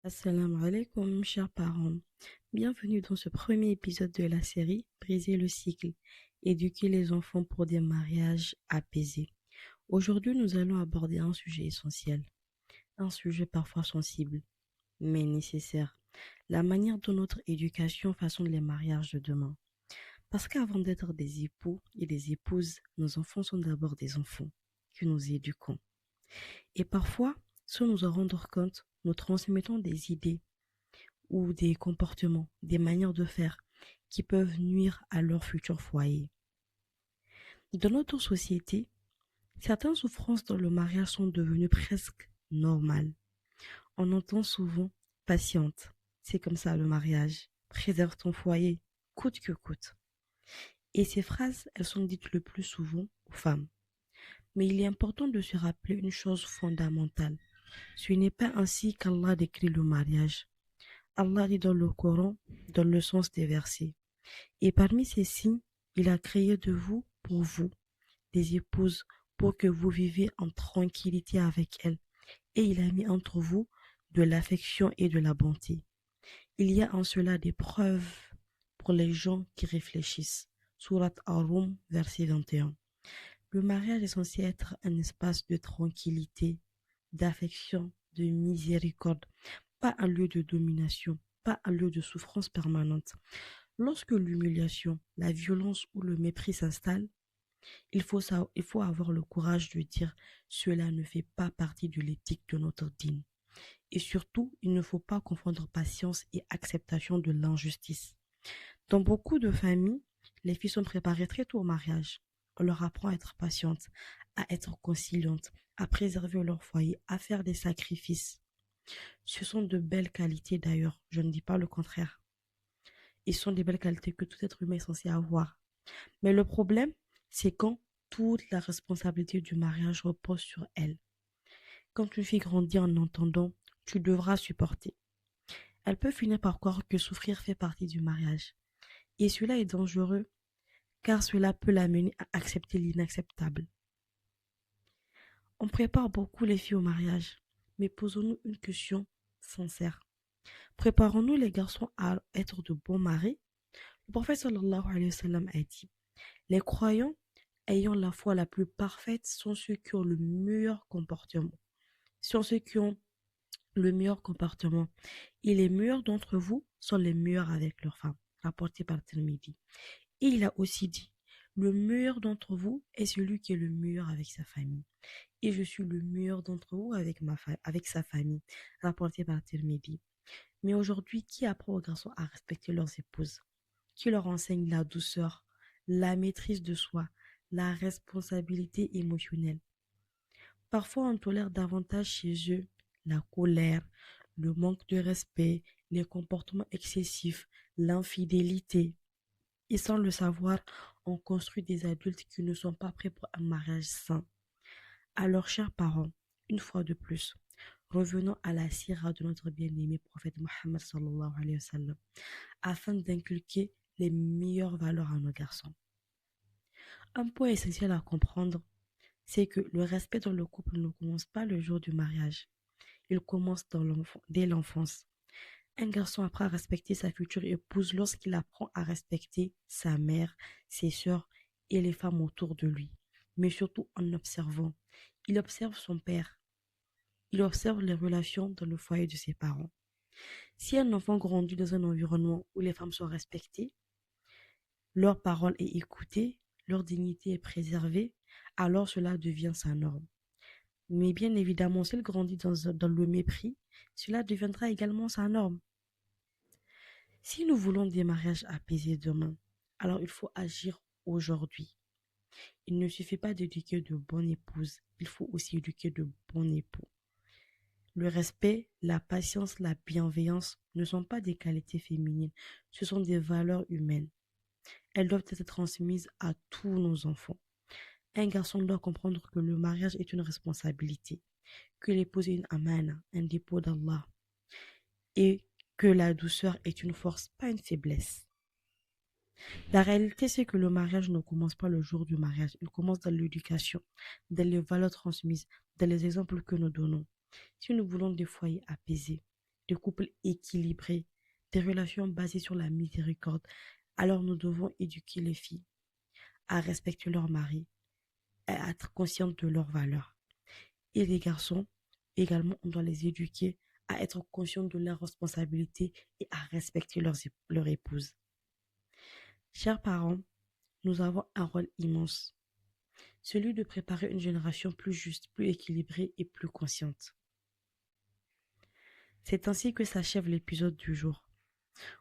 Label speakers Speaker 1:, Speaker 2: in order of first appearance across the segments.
Speaker 1: Assalamu alaikum, chers parents. Bienvenue dans ce premier épisode de la série Briser le cycle, éduquer les enfants pour des mariages apaisés. Aujourd'hui, nous allons aborder un sujet essentiel, un sujet parfois sensible, mais nécessaire. La manière dont notre éducation façonne les mariages de demain. Parce qu'avant d'être des époux et des épouses, nos enfants sont d'abord des enfants que nous éduquons. Et parfois, sans nous en rendre compte, nous transmettons des idées ou des comportements, des manières de faire qui peuvent nuire à leur futur foyer. Dans notre société, certaines souffrances dans le mariage sont devenues presque normales. On entend souvent patiente, c'est comme ça le mariage, préserve ton foyer, coûte que coûte. Et ces phrases, elles sont dites le plus souvent aux femmes. Mais il est important de se rappeler une chose fondamentale. Ce n'est pas ainsi qu'Allah décrit le mariage. Allah dit dans le Coran, dans le sens des versets. Et parmi ces signes, il a créé de vous, des épouses, pour que vous viviez en tranquillité avec elles. Et il a mis entre vous de l'affection et de la bonté. Il y a en cela des preuves pour les gens qui réfléchissent. Surat Ar-Rum, verset 21. Le mariage est censé être un espace de tranquillité, d'affection, de miséricorde, pas un lieu de domination, pas un lieu de souffrance permanente. Lorsque l'humiliation, la violence ou le mépris s'installent, il faut avoir le courage de dire cela ne fait pas partie de l'éthique de notre dîme. Et surtout, il ne faut pas confondre patience et acceptation de l'injustice. Dans beaucoup de familles, les filles sont préparées très tôt au mariage. On leur apprend à être patientes, à être conciliantes, à préserver leur foyer, à faire des sacrifices. Ce sont de belles qualités d'ailleurs, je ne dis pas le contraire. Et ce sont des belles qualités que tout être humain est censé avoir. Mais le problème, c'est quand toute la responsabilité du mariage repose sur elle. Quand une fille grandit en entendant, tu devras supporter. Elle peut finir par croire que souffrir fait partie du mariage. Et cela est dangereux, car cela peut l'amener à accepter l'inacceptable. On prépare beaucoup les filles au mariage, mais posons-nous une question sincère. Préparons-nous les garçons à être de bons maris? Le prophète sallallahu alayhi wa sallam a dit, les croyants ayant la foi la plus parfaite sont ceux qui ont le meilleur comportement. Sont ceux qui ont le meilleur comportement. Et les meilleurs d'entre vous sont les meilleurs avec leurs femmes, rapporté par Tirmidhi. Et il a aussi dit, le meilleur d'entre vous est celui qui est le meilleur avec sa famille. Et je suis le meilleur d'entre vous avec sa famille, rapporté par Tirmidhi. Mais aujourd'hui, qui apprend aux garçons à respecter leurs épouses? Qui leur enseigne la douceur, la maîtrise de soi, la responsabilité émotionnelle? Parfois, on tolère davantage chez eux la colère, le manque de respect, les comportements excessifs, l'infidélité. Et sans le savoir, on construit des adultes qui ne sont pas prêts pour un mariage sain. Alors, chers parents, une fois de plus, revenons à la sira de notre bien-aimé prophète Mohammed sallallahu alayhi wa sallam, afin d'inculquer les meilleures valeurs à nos garçons. Un point essentiel à comprendre, c'est que le respect dans le couple ne commence pas le jour du mariage. Il commence dès l'enfance. Un garçon apprend à respecter sa future épouse lorsqu'il apprend à respecter sa mère, ses sœurs et les femmes autour de lui. Mais surtout en observant. Il observe son père. Il observe les relations dans le foyer de ses parents. Si un enfant grandit dans un environnement où les femmes sont respectées, leur parole est écoutée, leur dignité est préservée, alors cela devient sa norme. Mais bien évidemment, s'il grandit dans le mépris, cela deviendra également sa norme. Si nous voulons des mariages apaisés demain, alors il faut agir aujourd'hui. Il ne suffit pas d'éduquer de bonnes épouses, il faut aussi éduquer de bons époux. Le respect, la patience, la bienveillance ne sont pas des qualités féminines, ce sont des valeurs humaines. Elles doivent être transmises à tous nos enfants. Un garçon doit comprendre que le mariage est une responsabilité, que l'épouse est une amana, un dépôt d'Allah, et que la douceur est une force, pas une faiblesse. La réalité, c'est que le mariage ne commence pas le jour du mariage, il commence dans l'éducation, dans les valeurs transmises, dans les exemples que nous donnons. Si nous voulons des foyers apaisés, de couples équilibrés, des relations basées sur la miséricorde. Alors nous devons éduquer les filles à respecter leur mari, à être conscientes de leurs valeurs. Et les garçons, également, on doit les éduquer à être conscients de leurs responsabilités et à respecter leur épouse. Chers parents, nous avons un rôle immense, celui de préparer une génération plus juste, plus équilibrée et plus consciente. C'est ainsi que s'achève l'épisode du jour.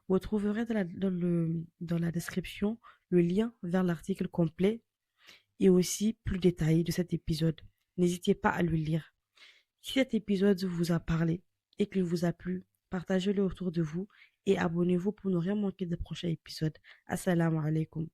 Speaker 1: Vous trouverez dans la description le lien vers l'article complet et aussi plus détaillé de cet épisode. N'hésitez pas à le lire. Si cet épisode vous a parlé et qu'il vous a plu, partagez-le autour de vous et abonnez-vous pour ne rien manquer des prochains épisodes. Assalamu alaikum.